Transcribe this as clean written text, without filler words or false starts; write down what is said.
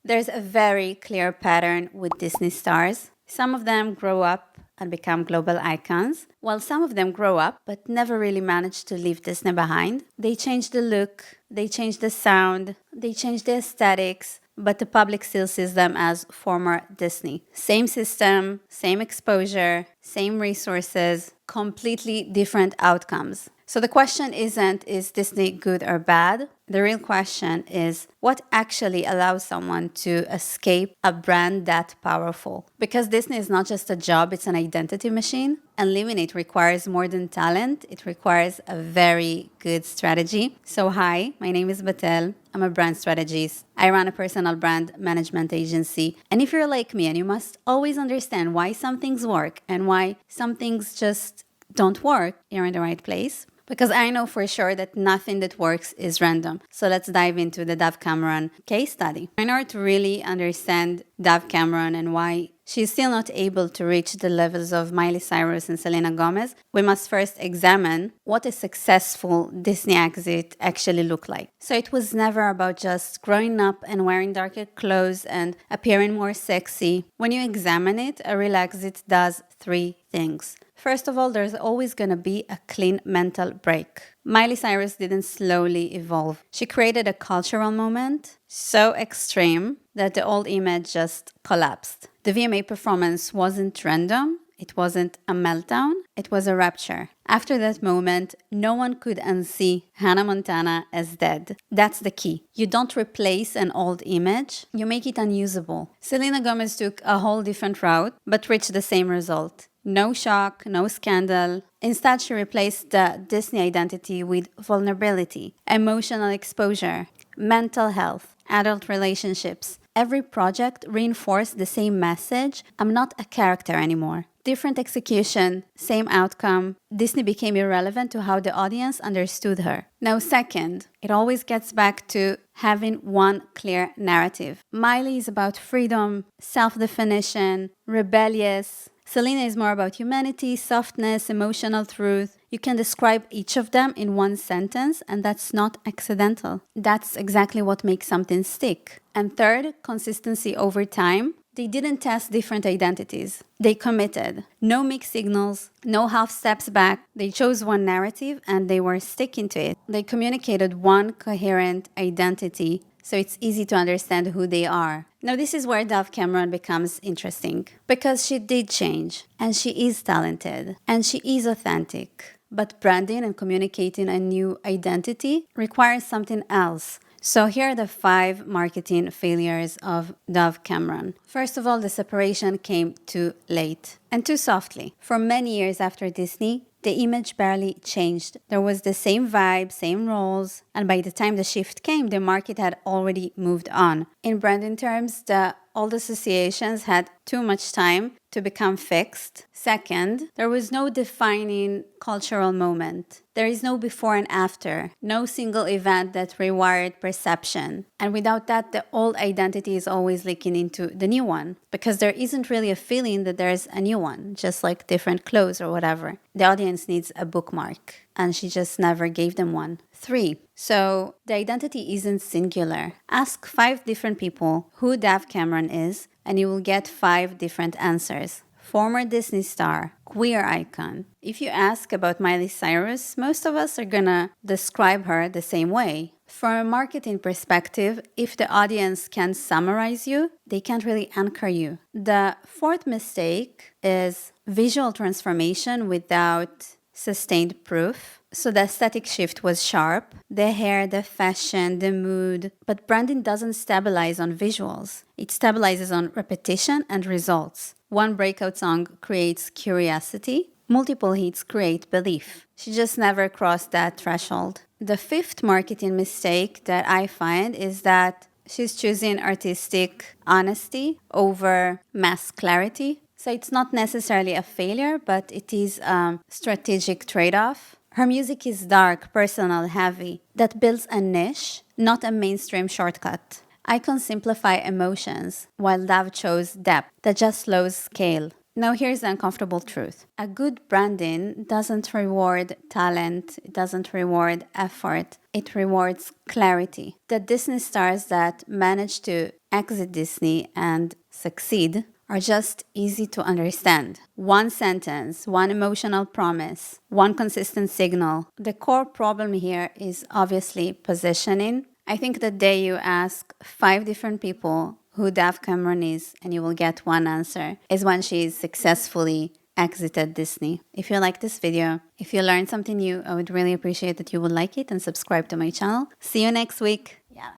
There's a very clear pattern with Disney stars. Some of them grow up and become global icons, while some of them grow up but never really manage to leave Disney behind. They change the look, they change the sound, they change the aesthetics, but the public still sees them as former Disney. Same system, same exposure, same resources, completely different outcomes. So the question isn't, is Disney good or bad? The real question is, what actually allows someone to escape a brand that powerful? Because Disney is not just a job, it's an identity machine. And leaving it requires more than talent. It requires a very good strategy. So hi, my name is Batel. I'm a brand strategist. I run a personal brand management agency. And if you're like me and you must always understand why some things work and why some things just don't work, you're in the right place. Because I know for sure that nothing that works is random. So let's dive into the Dove Cameron case study. In order to really understand Dove Cameron and why she's still not able to reach the levels of Miley Cyrus and Selena Gomez, we must first examine what a successful Disney exit actually looked like. So it was never about just growing up and wearing darker clothes and appearing more sexy. When you examine it, a real exit does three things. First of all, there's always going to be a clean mental break. Miley Cyrus didn't slowly evolve. She created a cultural moment so extreme that the old image just collapsed. The VMA performance wasn't random. It wasn't a meltdown. It was a rupture. After that moment, no one could unsee Hannah Montana as dead. That's the key. You don't replace an old image. You make it unusable. Selena Gomez took a whole different route, but reached the same result. No shock, no scandal. Instead, she replaced the Disney identity with vulnerability, emotional exposure, mental health, adult relationships. Every project reinforced the same message: I'm not a character anymore. Different execution, same outcome. Disney became irrelevant to how the audience understood her. Now, second, it always gets back to having one clear narrative. Miley is about freedom, self-definition, rebellious. Selena is more about humanity, softness, emotional truth. You can describe each of them in one sentence, and that's not accidental. That's exactly what makes something stick. And third, consistency over time. They didn't test different identities. They committed. No mixed signals, no half steps back. They chose one narrative and they were sticking to it. They communicated one coherent identity, so it's easy to understand who they are. Now, this is where Dove Cameron becomes interesting, because she did change, and she is talented, and she is authentic. But branding and communicating a new identity requires something else. So here are the 5 marketing failures of Dove Cameron. First of all, the separation came too late and too softly. For many years after Disney, the image barely changed. There was the same vibe, same roles, and by the time the shift came, the market had already moved on. In branding terms, the old associations had too much time to become fixed. Second, there was no defining cultural moment. There is no before and after, no single event that rewired perception. And without that, the old identity is always leaking into the new one, because there isn't really a feeling that there's a new one, just like different clothes or whatever. The audience needs a bookmark, and she just never gave them one. 3. So the identity isn't singular. Ask 5 different people who Dove Cameron is, and you will get 5 different answers. Former Disney star, queer icon. If you ask about Miley Cyrus, most of us are gonna describe her the same way. From a marketing perspective, if the audience can summarize you, they can't really anchor you. The 4th mistake is visual transformation without sustained proof. So the aesthetic shift was sharp, the hair, the fashion, the mood, but branding doesn't stabilize on visuals. It stabilizes on repetition and results. One breakout song creates curiosity, multiple hits create belief. She just never crossed that threshold. The 5th marketing mistake that I find is that she's choosing artistic honesty over mass clarity. So it's not necessarily a failure, but it is a strategic trade-off. Her music is dark, personal, heavy. That builds a niche, not a mainstream shortcut. Icons simplify emotions, while Dove chose depth that just slows scale. Now, here's the uncomfortable truth. A good branding doesn't reward talent, it doesn't reward effort, it rewards clarity. The Disney stars that manage to exit Disney and succeed are just easy to understand. One sentence, one emotional promise, one consistent signal. The core problem here is obviously positioning. I think the day you ask 5 different people who Dove Cameron is and you will get one answer is when she's successfully exited Disney. If you like this video, if you learned something new, I would really appreciate that you would like it and subscribe to my channel. See you next week.